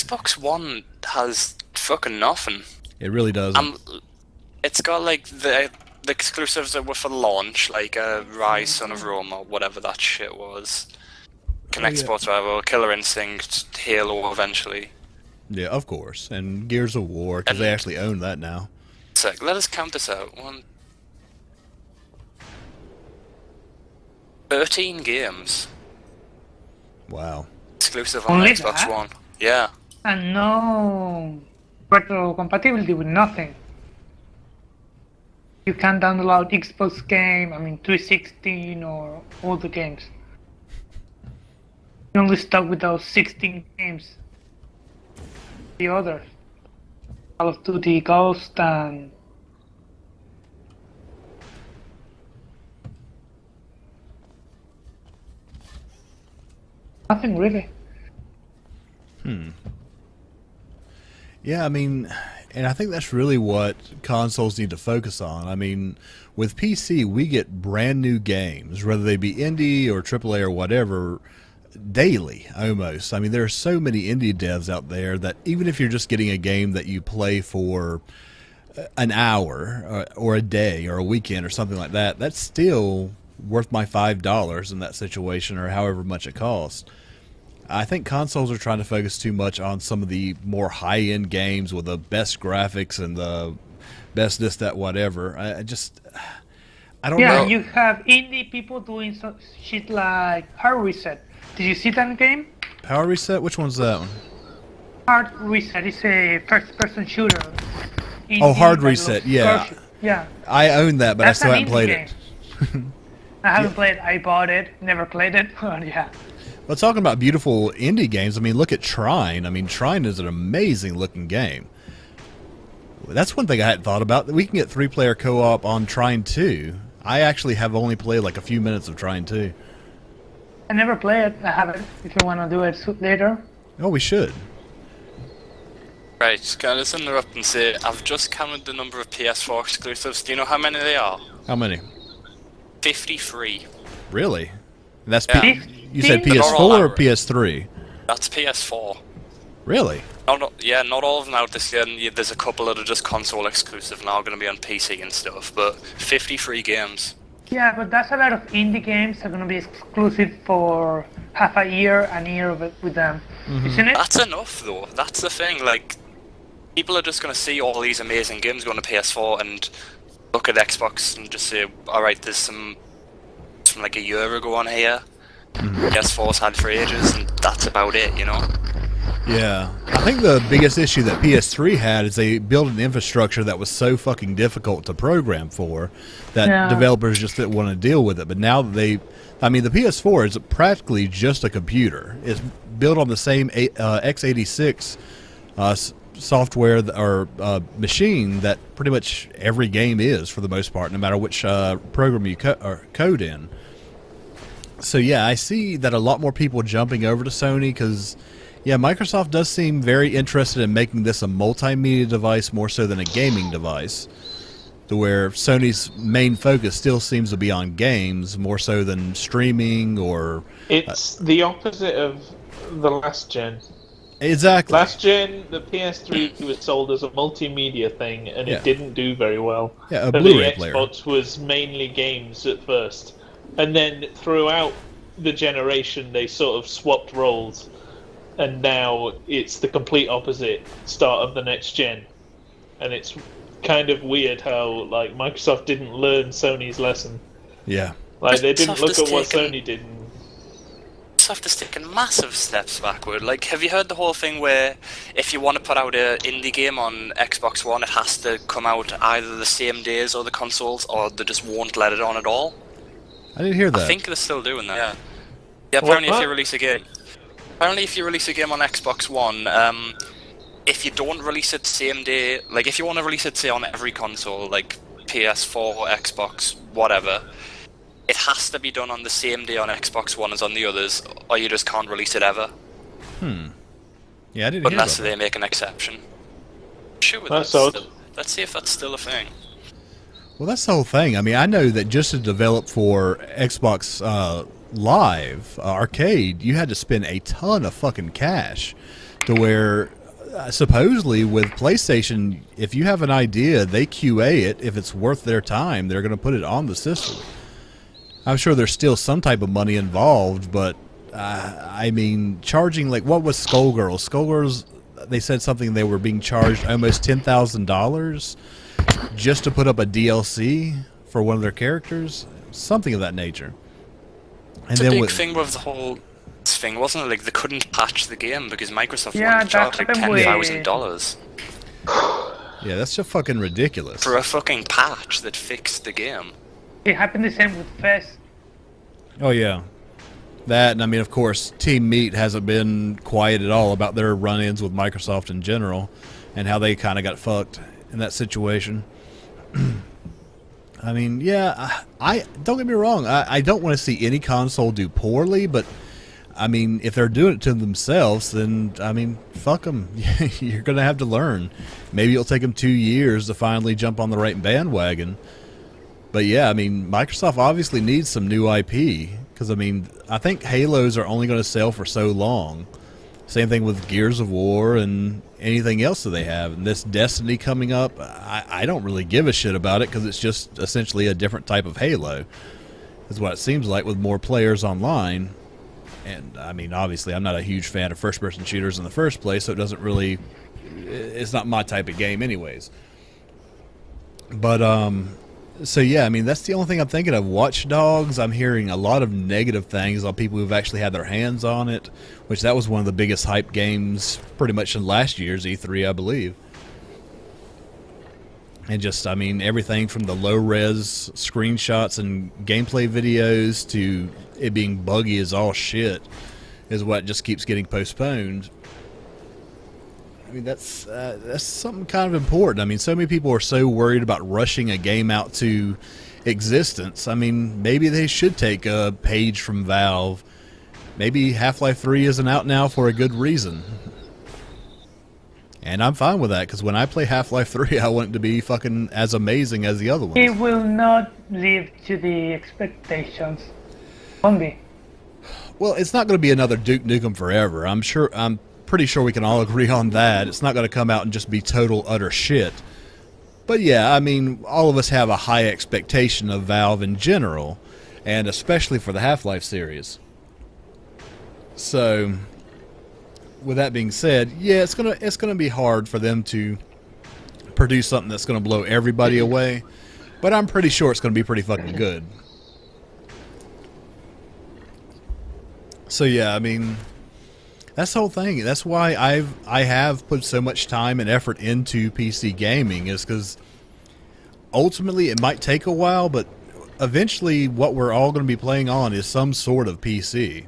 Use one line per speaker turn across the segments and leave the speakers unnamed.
Xbox One has fucking nothing.
It really doesn't.
It's got like the exclusives that were for launch, like Rise, Son of Rome, or whatever that shit was. Connect
yeah.
Sports Rival, Killer Instinct, Halo eventually.
Yeah, of course. And Gears of War, because they actually own that now.
So let us count this out. 13 games.
Wow.
Exclusive on
Only
Xbox
that?
One. Yeah.
And no retro compatibility with nothing. You can't download Xbox game, 316 or all the games. You're only stuck with those 16 games. The others. Call of Duty, Ghost, and... nothing really.
Yeah, I mean, and I think that's really what consoles need to focus on. I mean, with PC, we get brand new games, whether they be indie or AAA or whatever, daily almost. I mean, there are so many indie devs out there that even if you're just getting a game that you play for an hour or a day or a weekend or something like that, that's still worth my $5 in that situation or however much it costs. I think consoles are trying to focus too much on some of the more high-end games with the best graphics and the best this, that, whatever. I don't know.
Yeah, you have indie people doing shit like Hard Reset. Did you see that game?
Power Reset? Which one's that one?
Hard Reset is a first-person shooter.
Oh, Hard
Indie that
Reset,
looks
yeah.
gorgeous. Yeah.
I own that, but
That's
I still
an
haven't played
indie
it.
game. I haven't played. I bought it. Never played it. But yeah.
Well, talking about beautiful indie games, I mean, look at Trine. I mean, Trine is an amazing-looking game. That's one thing I hadn't thought about. We can get 3-player co-op on Trine 2. I actually have only played like a few minutes of Trine 2.
I never played it. I haven't. If you want to do it later.
Oh, we should.
Right, can I just interrupt and say, I've just counted the number of PS4 exclusives. Do you know how many they are?
How many?
53.
Really? And that's
Yeah.
you said
They're not all
PS4 or
out.
PS3?
That's PS4.
Really?
Not all of them out this year. And there's a couple that are just console exclusive now, going to be on PC and stuff. But 53 games.
Yeah, but that's a lot of indie games that are going to be exclusive for half a year of it with them. Isn't it?
That's enough, though. That's the thing. Like, people are just going to see all these amazing games going to PS4 and look at Xbox and just say, all right, there's some from like a year ago on here. PS4's had for ages, and that's about it, you know?
Yeah. I think the biggest issue that PS3 had is they built an infrastructure that was so fucking difficult to program for that developers just didn't want to deal with it. But now that I mean, the PS4 is practically just a computer. It's built on the same x86 software or machine that pretty much every game is for the most part, no matter which program you code in. So yeah, I see that a lot more people jumping over to Sony because, yeah, Microsoft does seem very interested in making this a multimedia device more so than a gaming device, to where Sony's main focus still seems to be on games more so than streaming or...
It's the opposite of the last gen.
Exactly.
Last gen, the PS3 was sold as a multimedia thing, and it didn't do very well.
Yeah, a
and
Blu-ray
the
player.
Xbox was mainly games at first. And then throughout the generation, they sort of swapped roles. And now it's the complete opposite start of the next gen. And it's kind of weird how like Microsoft didn't learn Sony's lesson.
Yeah.
Like they didn't
Microsoft
look
has
at what
taken-
Sony did.
Microsoft has taken massive steps backward. Like, have you heard the whole thing where if you want to put out an indie game on Xbox One, it has to come out either the same day as other consoles, or they just won't let it on at all?
I didn't hear that.
I think they're still doing that. Yeah, apparently if you release a game... Apparently if you release a game on Xbox One, if you don't release it same day... Like, if you want to release it, say, on every console, like PS4, Xbox, whatever... It has to be done on the same day on Xbox One as on the others, or you just can't release it ever.
Yeah, I didn't hear
Unless
that.
they make an exception. Sure,
That's odd.
let's see if that's still a thing.
Well, that's the whole thing. I mean, I know that just to develop for Xbox Live Arcade, you had to spend a ton of fucking cash to where supposedly with PlayStation, if you have an idea, they QA it. If it's worth their time, they're going to put it on the system. I'm sure there's still some type of money involved, but I mean, charging like what was Skullgirls? Skullgirls, they said something they were being charged almost $10,000 just to put up a DLC for one of their characters, something of that nature. And
it's
then
a big thing with the whole thing, wasn't it? Like they couldn't patch the game because Microsoft wanted to
that
charge like
happened with-
$10,000
yeah, that's just fucking ridiculous.
for a fucking patch that fixed the game.
It happened the same with Fest.
Oh yeah, that, and I mean, of course, Team Meat hasn't been quiet at all about their run-ins with Microsoft in general, and how they kind of got fucked in that situation. I mean, yeah, I don't get me wrong, I don't want to see any console do poorly, but I mean, if they're doing it to themselves, then I mean, fuck them. You're gonna have to learn. Maybe it'll take them 2 years to finally jump on the right bandwagon. But yeah, I mean, Microsoft obviously needs some new IP, because I mean, I think Halos are only going to sell for so long. Same thing with Gears of War and anything else that they have. And this Destiny coming up, I don't really give a shit about it, because it's just essentially a different type of Halo, is what it seems like, with more players online. And I mean, obviously, I'm not a huge fan of first-person shooters in the first place, so it doesn't really, it's not my type of game anyways. But so yeah, I mean, that's the only thing I'm thinking of. Watch Dogs, I'm hearing a lot of negative things on people who've actually had their hands on it, which that was one of the biggest hype games pretty much in last year's E3, I believe. And just, I mean, everything from the low-res screenshots and gameplay videos to it being buggy as all shit is what just keeps getting postponed. I mean, that's something kind of important. I mean, so many people are so worried about rushing a game out to existence. I mean, maybe they should take a page from Valve. Maybe Half-Life 3 isn't out now for a good reason. And I'm fine with that, because when I play Half-Life 3, I want it to be fucking as amazing as the other ones.
It will not live to the expectations. Won't be.
Well, it's not going to be another Duke Nukem Forever. I'm pretty sure we can all agree on that. It's not going to come out and just be total utter shit. But yeah, I mean, all of us have a high expectation of Valve in general, and especially for the Half-Life series. So, with that being said, yeah, it's gonna be hard for them to produce something that's gonna blow everybody away, but I'm pretty sure it's gonna be pretty fucking good. So yeah, I mean, that's the whole thing. That's why I have put so much time and effort into PC gaming, is because ultimately it might take a while, but eventually what we're all going to be playing on is some sort of PC.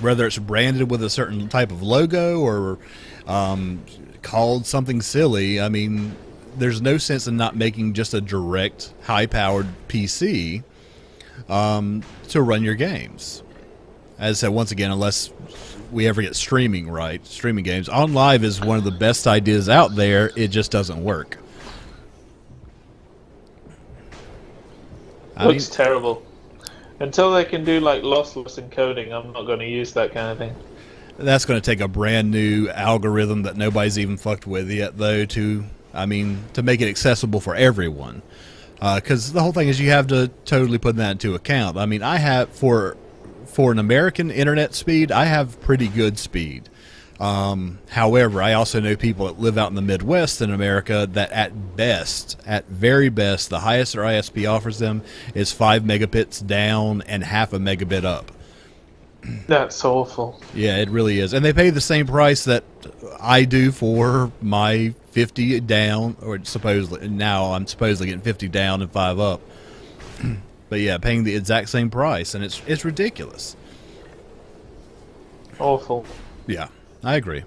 Whether it's branded with a certain type of logo or called something silly, I mean, there's no sense in not making just a direct, high-powered PC to run your games. As I said, once again, unless we ever get streaming right, streaming games. On Live is one of the best ideas out there. It just doesn't work.
Looks terrible. Until they can do like lossless encoding, I'm not going to use that kind of thing.
That's going to take a brand new algorithm that nobody's even fucked with yet, though, to make it accessible for everyone. Because the whole thing is you have to totally put that into account. I mean, I have, for an American internet speed, I have pretty good speed. However, I also know people that live out in the Midwest in America that at very best, the highest their ISP offers them is 5 megabits down and half a megabit up.
That's awful.
Yeah, it really is. And they pay the same price that I do for my 50 down, or supposedly, now I'm supposedly getting 50 down and 5 up. But yeah, paying the exact same price, and it's ridiculous.
Awful.
Yeah, I agree.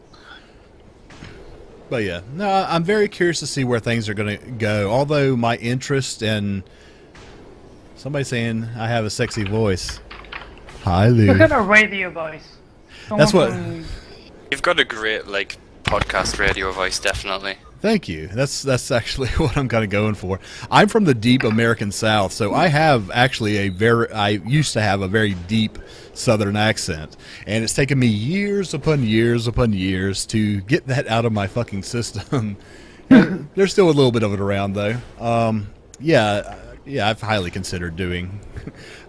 But yeah, no, I'm very curious to see where things are going to go. Although my interest in somebody saying I have a sexy voice. Hi, Lou.
You have a radio voice.
That's what.
You've got a great, like, podcast radio voice, definitely.
Thank you. That's actually what I'm kind of going for. I'm from the deep American South, so I have actually I used to have a very deep Southern accent, and it's taken me years upon years upon years to get that out of my fucking system. And there's still a little bit of it around, though. Yeah, I've highly considered doing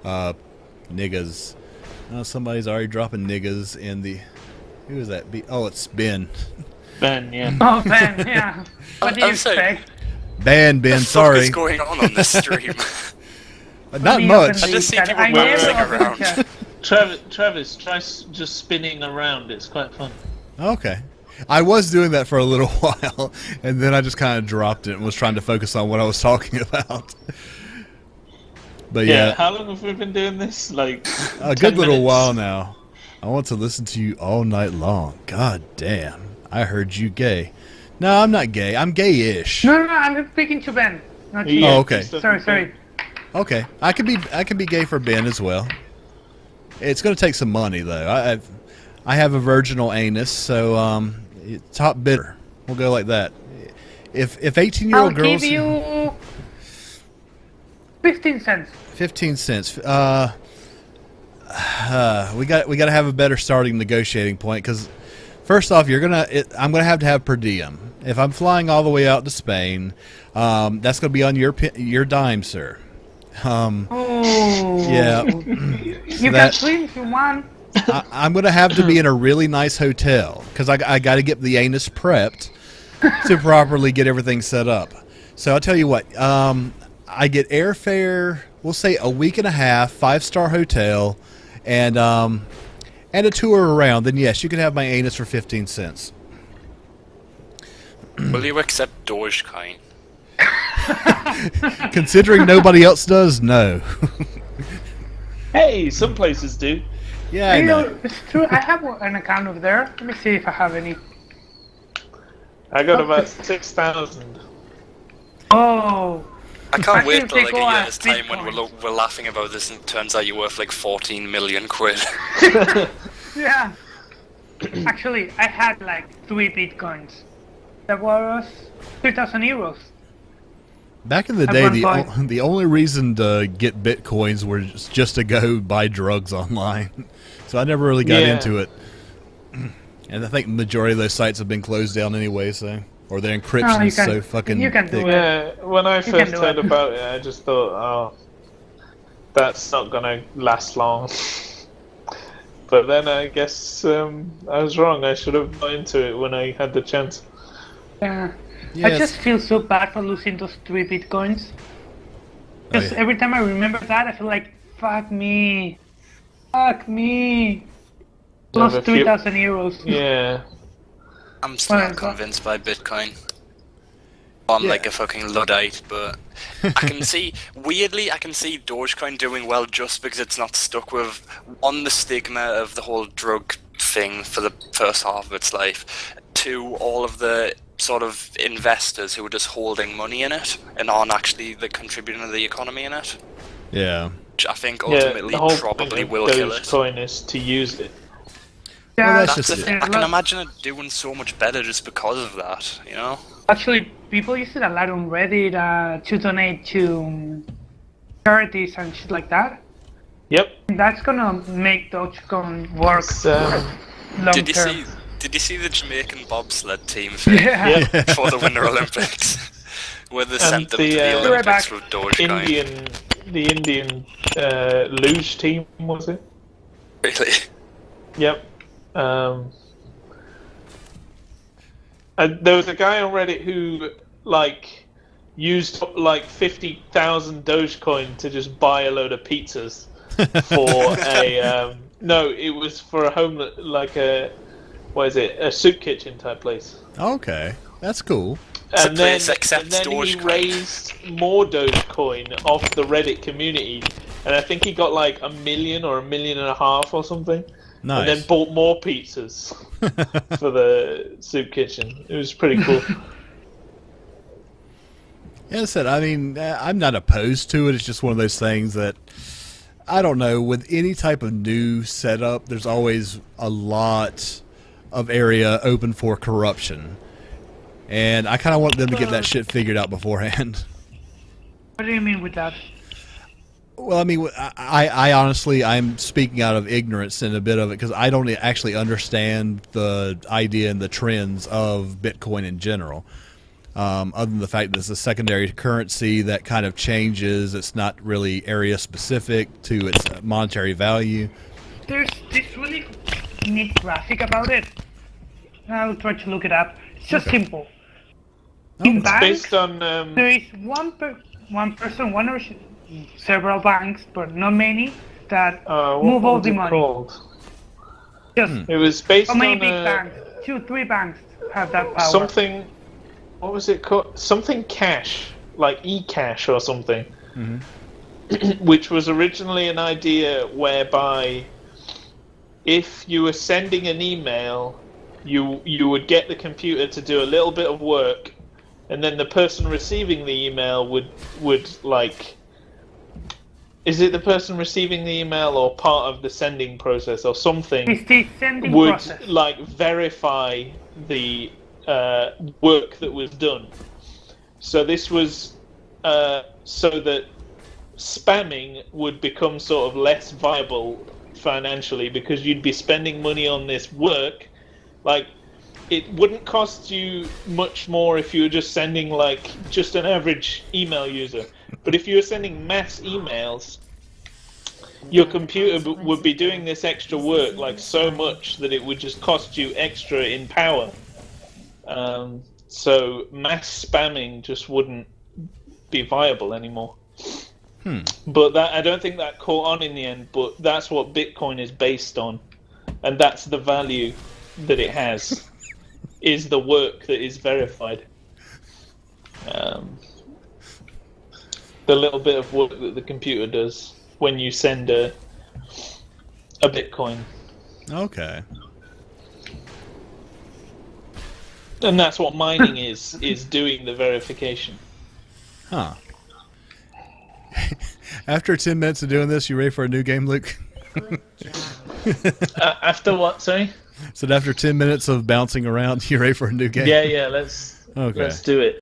niggas. Somebody's already dropping niggas in the. Who is that? Oh, it's Ben.
Ben, yeah.
Oh, Ben, yeah. What do you
I'm sorry.
expect?
Ben,
What
sorry.
is going on this stream?
Not much.
I just see people
I
bouncing
never open
around.
chat.
Travis, try just spinning around. It's quite fun.
Okay. I was doing that for a little while, and then I just kind of dropped it and was trying to focus on what I was talking about. But yeah,
How long have we been doing this? Like
a
10
good little
minutes?
while now. I want to listen to you all night long. God damn. I heard you gay. No, I'm not gay. I'm gay-ish.
No, I'm speaking to Ben, not to you.
Oh, okay.
Sorry.
Okay. I can be gay for Ben as well. It's going to take some money though. I have a virginal anus, so top bidder. We'll go like that. If 18-year-old
I'll
girls
give you 15 cents.
15 cents. We got to have a better starting negotiating point because first off, I'm gonna have to have per diem. If I'm flying all the way out to Spain, that's gonna be on your dime, sir.
Oh.
Yeah.
You can swim if you want.
I'm gonna have to be in a really nice hotel because I got to get the anus prepped to properly get everything set up. So I'll tell you what. I get airfare. We'll say a week and a half, 5-star hotel, and a tour around. Then yes, you can have my anus for 15 cents.
Will you accept Dogecoin?
Considering nobody else does, no.
Hey, some places do.
Yeah, I know.
It's true. I have an account over there. Let me see if I have any.
I got about 6,000.
Oh.
I can't
I
wait
think
till
they
like
go
a
at
year's time when
Bitcoin.
we're laughing about this and it turns out you're worth like 14 million quid.
Yeah. Actually, I had like 3 bitcoins. That was 3,000 euros.
Back in the
At
day,
one point.
the only reason to get bitcoins was just to go buy drugs online. So I never really got
Yeah.
into it. And I think the majority of those sites have been closed down anyway, so or their encryption
you
is
can-
so fucking
you can do
thick.
it.
Yeah, when I
can
first
do
heard
it.
about it, I just thought, oh, that's not gonna last long. But then I guess I was wrong. I should have got into it when I had the chance.
Yeah.
Yeah,
I just feel so bad for losing those 3 bitcoins. Because
yeah.
every time I remember that, I feel like, fuck me. Fuck me. Lost
if you-
3,000 euros.
Yeah.
I'm still
Well,
not convinced by Bitcoin. I'm like a fucking Luddite, but I can see, weirdly, I can see Dogecoin doing well just because it's not stuck with, one, the stigma of the whole drug thing for the first half of its life, 2, all of the sort of investors who are just holding money in it and aren't actually the contributing to the economy in it,
Yeah.
which I think
Yeah,
ultimately
the whole
probably
point of
will kill it.
Dogecoin is to use it.
Yeah,
Well, that's
That's
just
the
it.
thing. I can imagine it doing so much better just because of that, you know?
Actually, people use it a lot on Reddit to donate to charities and shit like that.
Yep.
That's gonna make Dogecoin work
It's,
long
Did you
term.
see the Jamaican bobsled team thing
Yeah.
for the Winter Olympics? Where they sent them to
the,
the
uh,
Olympics
back.
with Dogecoin.
the Indian luge team, was it?
Really?
Yep. There was a guy on Reddit who like used like 50,000 Dogecoin to just buy a load of pizzas for a no, it was for a home like a a soup kitchen type place.
Okay, that's cool.
It's a
And then,
place accepts
and then he
Dogecoin.
raised more Dogecoin off the Reddit community, and I think he got like 1 million or 1.5 million or something.
Nice.
And then bought more pizzas for the soup kitchen. It was pretty cool.
Yeah, I said, I mean, I'm not opposed to it. It's just one of those things that, I don't know, with any type of new setup, there's always a lot of area open for corruption. And I kind of want them to get that shit figured out beforehand.
What do you mean with that?
Well, I mean, I honestly, I'm speaking out of ignorance in a bit of it because I don't actually understand the idea and the trends of Bitcoin in general. Other than the fact that it's a secondary currency that kind of changes, it's not really area specific to its monetary value.
There's this really neat graphic about it. I'll try to look it up. It's just simple. In banks,
based on
there is one person, one or several banks, but not many, that move all the money.
Called?
Just
It was based
how many
on
big banks? 2-3 banks have that power.
something. What was it called? Something cash, like eCash or something, which was originally an idea whereby if you were sending an email, you would get the computer to do a little bit of work, and then the person receiving the email would like. Is it the person receiving the email or part of the sending process or something?
It's the sending
would
process.
like verify the work that was done. So this was so that spamming would become sort of less viable financially because you'd be spending money on this work. Like, it wouldn't cost you much more if you were just sending like just an average email user. But if you were sending mass emails, your computer would be doing this extra work like so much that it would just cost you extra in power. So mass spamming just wouldn't be viable anymore. But that I don't think that caught on in the end. But that's what Bitcoin is based on, and that's the value that it has. Is the work that is verified. The little bit of work that the computer does when you send a Bitcoin.
Okay.
And that's what mining is doing the verification.
Huh. After 10 minutes of doing this, you ready for a new game, Luke?
After what, sorry?
So after 10 minutes of bouncing around, you ready for a new game?
Yeah, let's do it.